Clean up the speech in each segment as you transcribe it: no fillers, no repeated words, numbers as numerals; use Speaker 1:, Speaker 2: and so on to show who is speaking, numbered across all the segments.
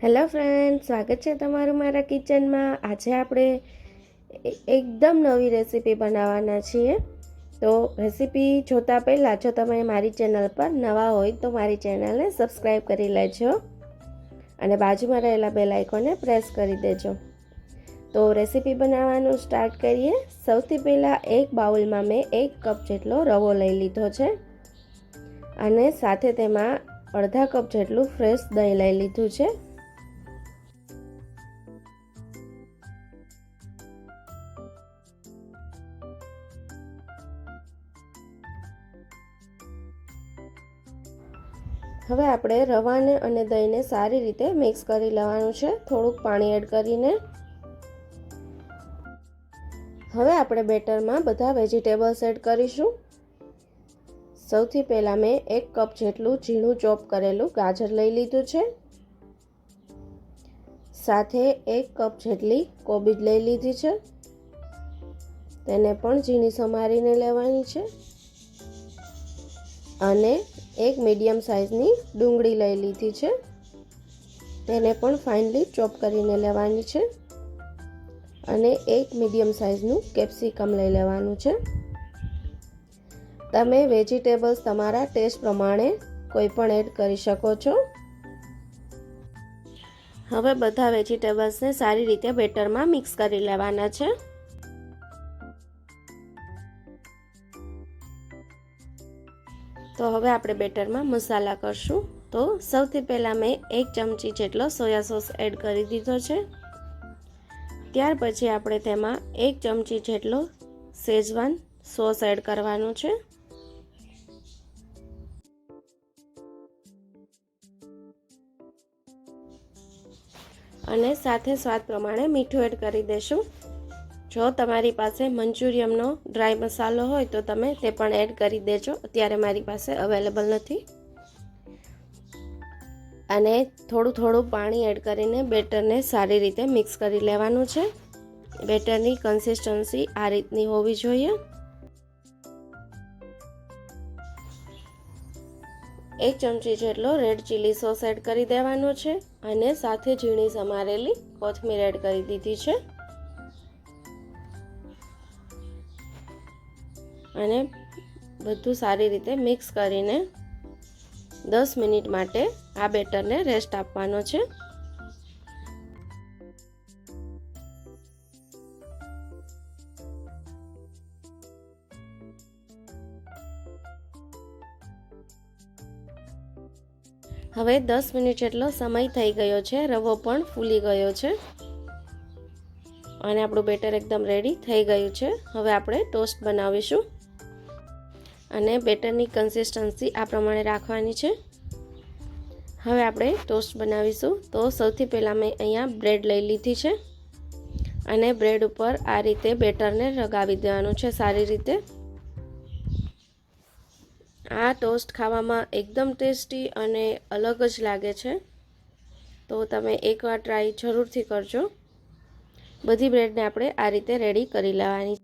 Speaker 1: Hello friend, સ્વાગત છે તમારું મારા કિચનમાં। આજે આપણે એકદમ નવી રેસીપી બનાવવાના છીએ। તો રેસીપી જોતા પહેલાં જો તમે મારી ચેનલ પર નવા હોય તો મારી ચેનલને સબસ્ક્રાઈબ કરી લેજો અને બાજુમાં રહેલા બેલ આઇકોનને પ્રેસ કરી દેજો। તો રેસીપી બનાવવાનું સ્ટાર્ટ કરીએ। સૌથી પહેલાં એક બાઉલમાં મેં 1 કપ જેટલો રવો લઈ લીધો છે અને સાથે તેમાં અડધા કપ જેટલું ફ્રેશ દહીં લઈ લીધું છે। હવે આપણે રવાને અને દહીંને સારી રીતે મિક્સ કરી લેવાનું છે, થોડુંક પાણી એડ કરીને। હવે આપણે બેટરમાં બધા વેજીટેબલ્સ એડ કરીશું। સૌથી પહેલાં મેં 1 કપ જેટલું ઝીણું ચોપ કરેલું ગાજર લઈ લીધું છે, સાથે 1 કપ જેટલી કોબીજ લઈ લીધી છે, તેને પણ ઝીણી સમારીને લેવાની છે અને 1 મીડિયમ સાઇઝની ડુંગળી લઈ લીધી છે, તેને પણ ફાઇનલી ચોપ કરીને લેવાની છે અને 1 મીડિયમ સાઇઝનું કેપ્સિકમ લઈ લેવાનું છે। તમે વેજીટેબલ્સ તમારા ટેસ્ટ પ્રમાણે કોઈ પણ એડ કરી શકો છો। હવે બધા વેજીટેબલ્સને સારી રીતે બેટરમાં મિક્સ કરી લેવાના છે। તો હવે આપણે બેટરમાં મસાલા કરશું। તો સૌથી પહેલાં મેં 1 ચમચી જેટલો સોયા સોસ એડ કરી દીધો છે। ત્યાર પછી આપણે તેમાં 1 ચમચી જેટલો શેઝવાન સોસ એડ કરવાનો છે અને સાથે સ્વાદ પ્રમાણે મીઠું એડ કરી દેશું। જો તમારી પાસે મંચુરિયનનો ડ્રાય મસાલો હોય તો તમે તે પણ એડ કરી દેજો, અત્યારે મારી પાસે અવેલેબલ નથી। અને થોડું પાણી એડ કરીને બેટરને સારી રીતે મિક્સ કરી લેવાનું છે। બેટરની કન્સિસ્ટન્સી આ રીતની હોવી જોઈએ। 1 ચમચી જેટલો રેડ ચીલી સોસ એડ કરી દેવાનો છે અને સાથે ઝીણી સમારેલી કોથમીર એડ કરી દીધી છે અને બધું સારી રીતે મિક્સ કરીને 10 મિનિટ માટે આ બેટરને રેસ્ટ આપવાનો છે। હવે 10 મિનિટ જેટલો સમય થઈ ગયો છે, રવો પણ ફૂલી ગયો છે અને આપણું બેટર એકદમ રેડી થઈ ગયું છે। હવે આપણે ટોસ્ટ બનાવીશું અને બેટરની કન્સિસ્ટન્સી આ પ્રમાણે રાખવાની છે। હવે આપણે ટોસ્ટ બનાવીશું। તો સૌથી પહેલાં મેં અહીંયા બ્રેડ લઈ લીધી છે અને બ્રેડ ઉપર આ રીતે બેટરને લગાવી દેવાનું છે સારી રીતે। આ ટોસ્ટ ખાવામાં એકદમ ટેસ્ટી અને અલગ જ લાગે છે, તો તમે એકવાર ટ્રાય જરૂરથી કરજો। બધી બ્રેડને આપણે આ રીતે રેડી કરી લેવાની।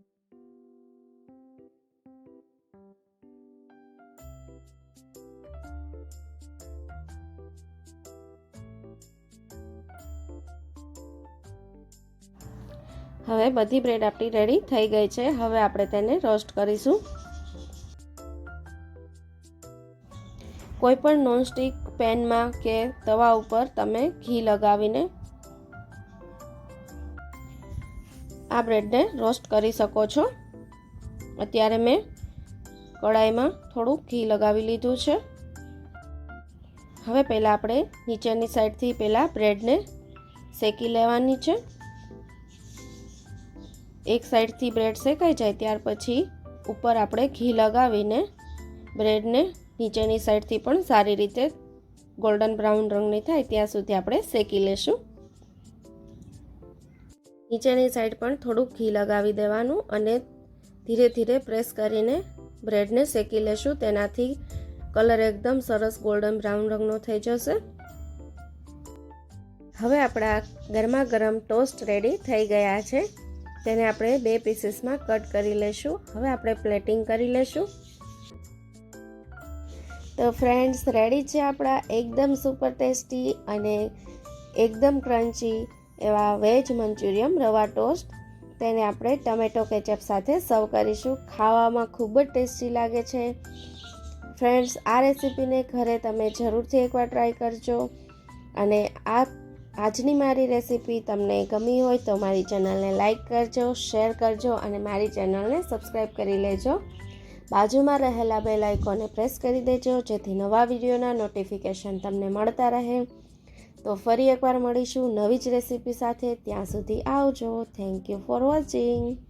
Speaker 1: હવે બધી બ્રેડ આપણી રેડી થઈ ગઈ છે। હવે આપણે તેને રોસ્ટ કરીશું। કોઈ પણ નોનસ્ટિક પેનમાં કે તવા ઉપર તમે ઘી લગાવીને આ બ્રેડને રોસ્ટ કરી શકો છો। અત્યારે મેં કડાઈમાં થોડું ઘી લગાવી લીધું છે। હવે પહેલાં આપણે નીચેની સાઈડથી પહેલાં બ્રેડને શેકી લેવાની છે। એક સાઈડથી બ્રેડ શેકાઈ જાય ત્યાર પછી ઉપર આપણે ઘી લગાવીને બ્રેડને નીચેની સાઈડથી પણ સારી રીતે ગોલ્ડન બ્રાઉન રંગની થાય ત્યાં સુધી આપણે શેકી લેશું। નીચેની સાઈડ પણ થોડુંક ઘી લગાવી દેવાનું અને ધીરે ધીરે પ્રેસ કરીને બ્રેડને શેકી લેશું, તેનાથી કલર એકદમ સરસ ગોલ્ડન બ્રાઉન રંગનો થઈ જશે। હવે આપણા ગરમા ગરમ ટોસ્ટ રેડી થઈ ગયા છે, તેને આપણે 2 પીસીસમાં કટ કરી લેશું। હવે આપણે પ્લેટિંગ કરી લેશું। તો ફ્રેન્ડ્સ, રેડી છે આપણા એકદમ સુપર ટેસ્ટી અને એકદમ ક્રન્ચી એવા વેજ મંચુરિયન રવા ટોસ્ટ, તેને આપણે ટમેટો કેચઅપ સાથે સર્વ કરીશું. ખાવામાં ખૂબ જ ટેસ્ટી લાગે છે. ફ્રેન્ડ્સ, આ રેસીપીને ઘરે તમે જરૂરથી એકવાર ટ્રાય કરજો. અને આજની મારી રેસીપી તમને ગમી હોય તો મારી ચેનલને લાઈક કરજો, શેર કરજો અને મારી ચેનલને સબસ્ક્રાઈબ કરી લેજો. બાજુમાં રહેલા બેલ આઇકોનને પ્રેસ કરી દેજો, જેથી નવા વિડીયોના નોટિફિકેશન તમને મળતા રહે. તો ફરી એકવાર મળીશું નવી જ રેસીપી સાથે. ત્યાં સુધી આવજો. Thank you for watching.